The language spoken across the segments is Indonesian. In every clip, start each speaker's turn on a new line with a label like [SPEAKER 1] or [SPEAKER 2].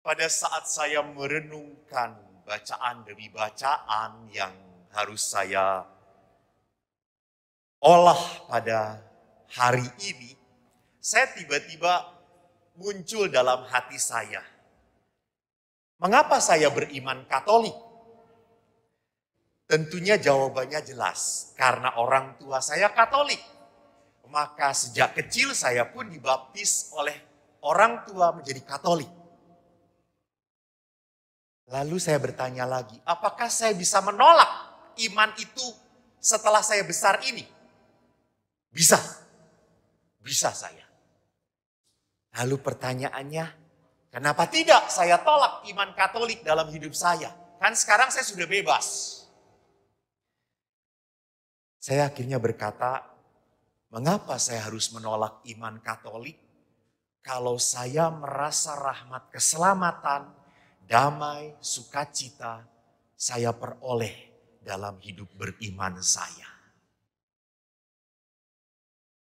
[SPEAKER 1] Pada saat saya merenungkan bacaan demi bacaan yang harus saya olah pada hari ini, saya tiba-tiba muncul dalam hati saya. Mengapa saya beriman Katolik? Tentunya jawabannya jelas, karena orang tua saya Katolik. Maka sejak kecil saya pun dibaptis oleh orang tua menjadi Katolik. Lalu saya bertanya lagi, apakah saya bisa menolak iman itu setelah saya besar ini? Bisa. Bisa saya. Lalu pertanyaannya, kenapa tidak saya tolak iman Katolik dalam hidup saya? Kan sekarang saya sudah bebas. Saya akhirnya berkata, mengapa saya harus menolak iman Katolik kalau saya merasa rahmat keselamatan, damai, sukacita saya peroleh dalam hidup beriman saya.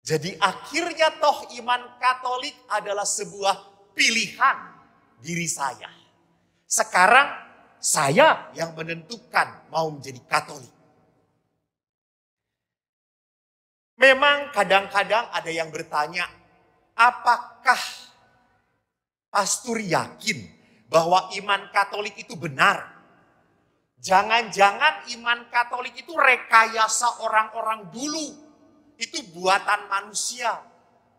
[SPEAKER 1] Jadi akhirnya toh iman Katolik adalah sebuah pilihan diri saya. Sekarang saya yang menentukan mau menjadi Katolik. Memang kadang-kadang ada yang bertanya, apakah pastor yakin bahwa iman Katolik itu benar? Jangan-jangan iman Katolik itu rekayasa orang-orang dulu. Itu buatan manusia.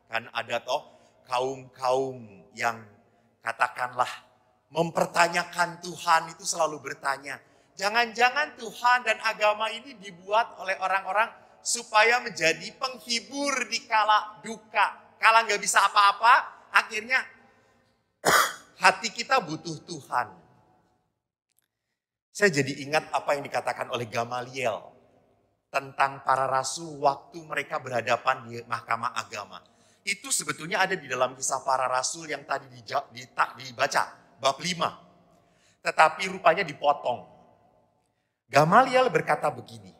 [SPEAKER 1] Kan ada toh kaum-kaum yang katakanlah mempertanyakan Tuhan itu selalu bertanya. Jangan-jangan Tuhan dan agama ini dibuat oleh orang-orang supaya menjadi penghibur di kala duka. Kala nggak bisa apa-apa, akhirnya hati kita butuh Tuhan. Saya jadi ingat apa yang dikatakan oleh Gamaliel tentang para rasul waktu mereka berhadapan di mahkamah agama. Itu sebetulnya ada di dalam kisah para rasul yang tadi dibaca, bab 5. Tetapi rupanya dipotong. Gamaliel berkata begini,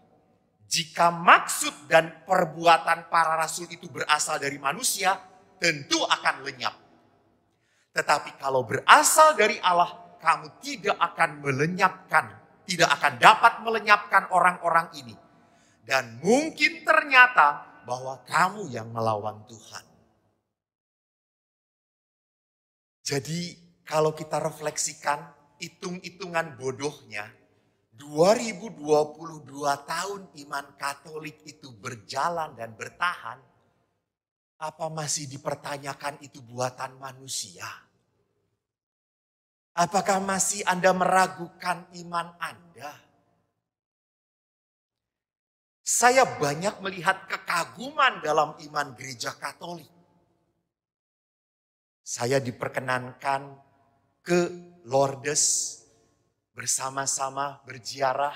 [SPEAKER 1] jika maksud dan perbuatan para rasul itu berasal dari manusia, tentu akan lenyap. Tetapi kalau berasal dari Allah, kamu tidak akan melenyapkan, tidak akan dapat melenyapkan orang-orang ini. Dan mungkin ternyata bahwa kamu yang melawan Tuhan. Jadi kalau kita refleksikan hitung-hitungan bodohnya, 2022 tahun iman Katolik itu berjalan dan bertahan, apa masih dipertanyakan itu buatan manusia? Apakah masih Anda meragukan iman Anda? Saya banyak melihat kekaguman dalam iman gereja Katolik. Saya diperkenankan ke Lourdes bersama-sama berziarah.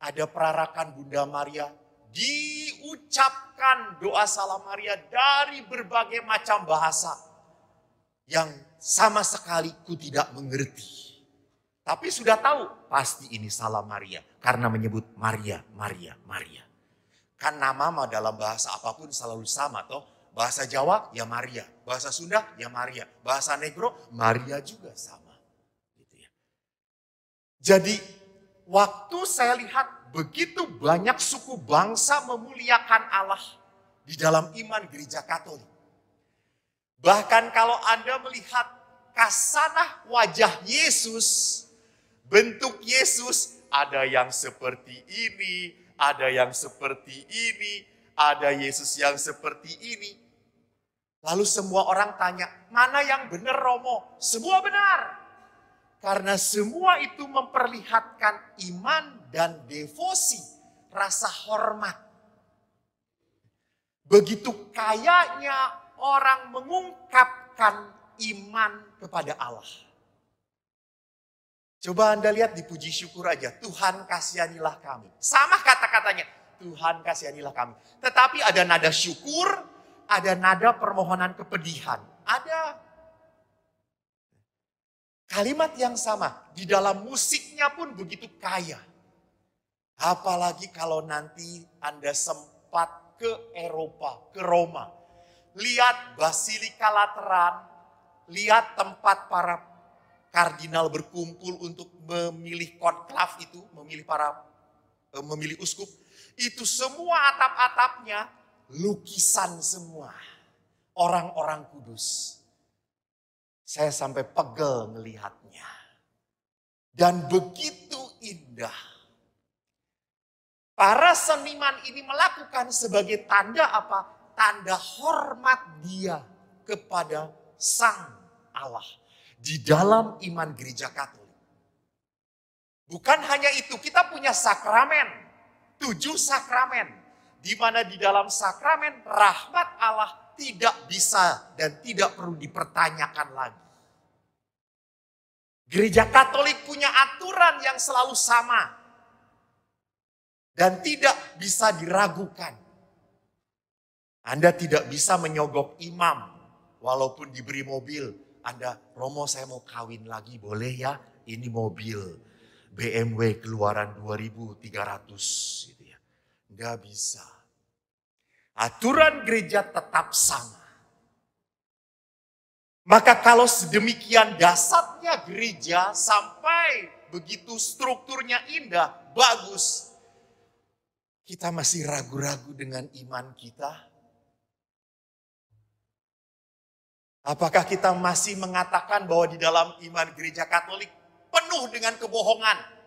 [SPEAKER 1] Ada perarakan Bunda Maria, diucapkan doa Salam Maria dari berbagai macam bahasa yang sama sekali ku tidak mengerti. Tapi sudah tahu pasti ini Salam Maria karena menyebut Maria, Maria, Maria. Kan nama dalam bahasa apapun selalu sama toh. Bahasa Jawa ya Maria, bahasa Sunda ya Maria, bahasa Negro Maria juga sama. Gitu ya. Jadi waktu saya lihat begitu banyak suku bangsa memuliakan Allah di dalam iman gereja Katolik. Bahkan kalau Anda melihat kasanah wajah Yesus, bentuk Yesus, ada yang seperti ini, ada yang seperti ini, ada Yesus yang seperti ini. Lalu semua orang tanya, mana yang benar Romo? Semua benar. Karena semua itu memperlihatkan iman dan devosi, rasa hormat. Begitu kayanya orang mengungkapkan iman kepada Allah. Coba Anda lihat di puji syukur aja, Tuhan kasihanilah kami. Sama kata-katanya, Tuhan kasihanilah kami. Tetapi ada nada syukur, ada nada permohonan kepedihan. Ada kalimat yang sama, di dalam musiknya pun begitu kaya. Apalagi kalau nanti Anda sempat ke Eropa, ke Roma. Lihat Basilika Lateran, lihat tempat para kardinal berkumpul untuk memilih konklav itu, memilih uskup, itu semua atap-atapnya lukisan semua. Orang-orang kudus. Saya sampai pegel melihatnya. Dan begitu indah. Para seniman ini melakukan sebagai tanda apa? Tanda hormat dia kepada Sang Allah. Di dalam iman gereja Katolik. Bukan hanya itu, kita punya sakramen. 7 sakramen. Di mana di dalam sakramen rahmat Allah tidak bisa dan tidak perlu dipertanyakan lagi. Gereja Katolik punya aturan yang selalu sama. Dan tidak bisa diragukan. Anda tidak bisa menyogok imam. Walaupun diberi mobil. Anda, Romo saya mau kawin lagi, boleh ya? Ini mobil BMW keluaran 2300 gitu ya. Nggak bisa. Aturan gereja tetap sama. Maka kalau sedemikian dasarnya gereja sampai begitu strukturnya indah, bagus. Kita masih ragu-ragu dengan iman kita. Apakah kita masih mengatakan bahwa di dalam iman gereja Katolik penuh dengan kebohongan?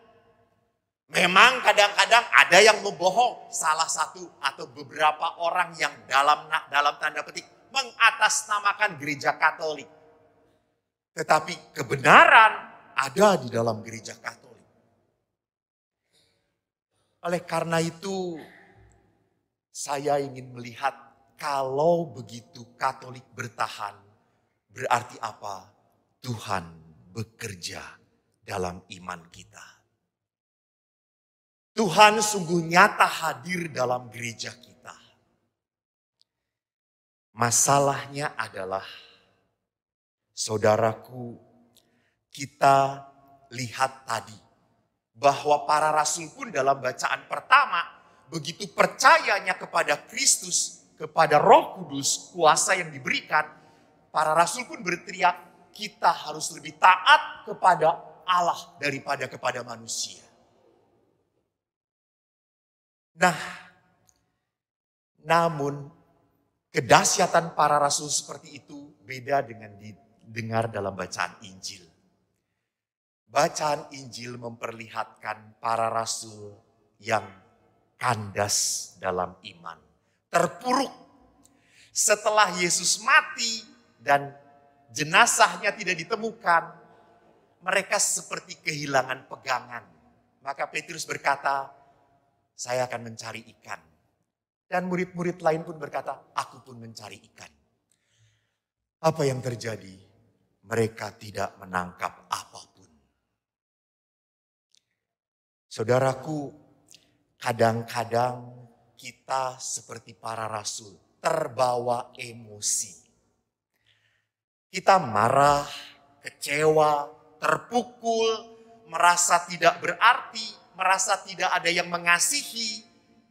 [SPEAKER 1] Memang kadang-kadang ada yang membohong. Salah satu atau beberapa orang yang dalam tanda petik mengatasnamakan gereja Katolik. Tetapi kebenaran ada di dalam gereja Katolik. Oleh karena itu saya ingin melihat kalau begitu Katolik bertahan. Berarti apa? Tuhan bekerja dalam iman kita. Tuhan sungguh nyata hadir dalam gereja kita. Masalahnya adalah, saudaraku, kita lihat tadi bahwa para rasul pun dalam bacaan pertama begitu percayanya kepada Kristus, kepada Roh Kudus, kuasa yang diberikan, para rasul pun berteriak, kita harus lebih taat kepada Allah daripada kepada manusia. Nah, namun kedahsyatan para rasul seperti itu beda dengan didengar dalam bacaan Injil. Bacaan Injil memperlihatkan para rasul yang kandas dalam iman. Terpuruk setelah Yesus mati dan jenazahnya tidak ditemukan. Mereka seperti kehilangan pegangan. Maka Petrus berkata, saya akan mencari ikan. Dan murid-murid lain pun berkata, aku pun mencari ikan. Apa yang terjadi? Mereka tidak menangkap apapun. Saudaraku, kadang-kadang kita seperti para rasul, terbawa emosi. Kita marah, kecewa, terpukul, merasa tidak berarti, merasa tidak ada yang mengasihi,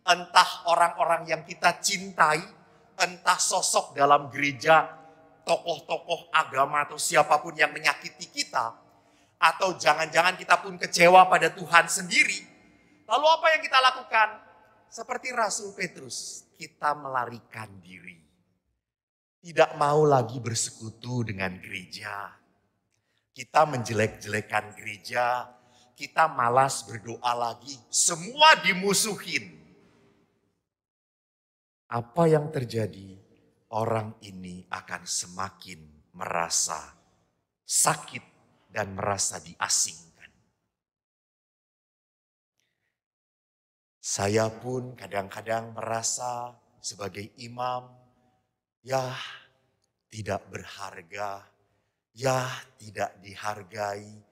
[SPEAKER 1] entah orang-orang yang kita cintai, entah sosok dalam gereja, tokoh-tokoh agama atau siapapun yang menyakiti kita, atau jangan-jangan kita pun kecewa pada Tuhan sendiri. Lalu apa yang kita lakukan? Seperti Rasul Petrus, kita melarikan diri. Tidak mau lagi bersekutu dengan gereja. Kita menjelek-jelekan gereja, kita malas berdoa lagi, semua dimusuhin. Apa yang terjadi? Orang ini akan semakin merasa sakit dan merasa diasingkan. Saya pun kadang-kadang merasa sebagai imam, ya tidak berharga, ya tidak dihargai.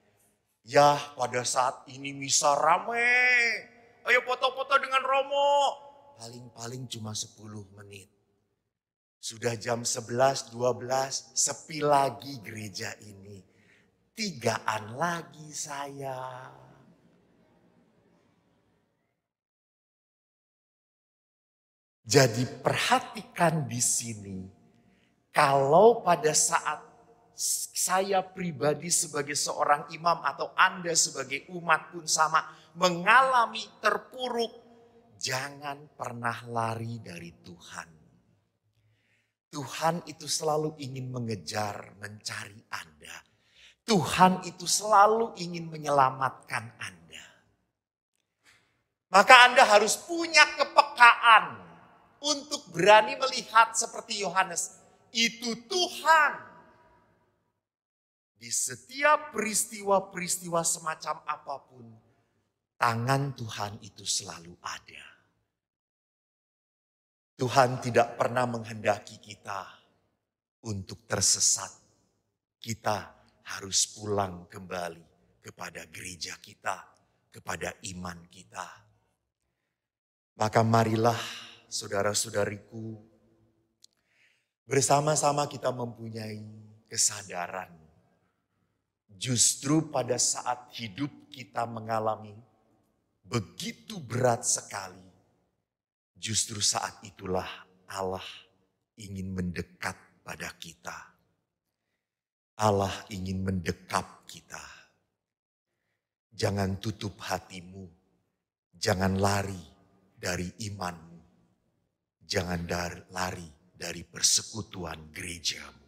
[SPEAKER 1] Ya pada saat ini misa rame, ayo foto-foto dengan Romo. Paling-paling cuma 10 menit. Sudah jam 11, 12, sepi lagi gereja ini. 3-an lagi saya. Jadi perhatikan di sini, kalau pada saat saya pribadi sebagai seorang imam atau Anda sebagai umat pun sama, mengalami terpuruk, jangan pernah lari dari Tuhan. Tuhan itu selalu ingin mengejar, mencari Anda. Tuhan itu selalu ingin menyelamatkan Anda. Maka Anda harus punya kepekaan untuk berani melihat seperti Yohanes. Itu Tuhan. Di setiap peristiwa-peristiwa semacam apapun, tangan Tuhan itu selalu ada. Tuhan tidak pernah menghendaki kita untuk tersesat. Kita harus pulang kembali kepada gereja kita, kepada iman kita. Maka marilah saudara-saudariku, bersama-sama kita mempunyai kesadaran. Justru pada saat hidup kita mengalami begitu berat sekali, justru saat itulah Allah ingin mendekat pada kita. Allah ingin mendekap kita. Jangan tutup hatimu, jangan lari dari imanmu, jangan lari dari persekutuan gerejamu.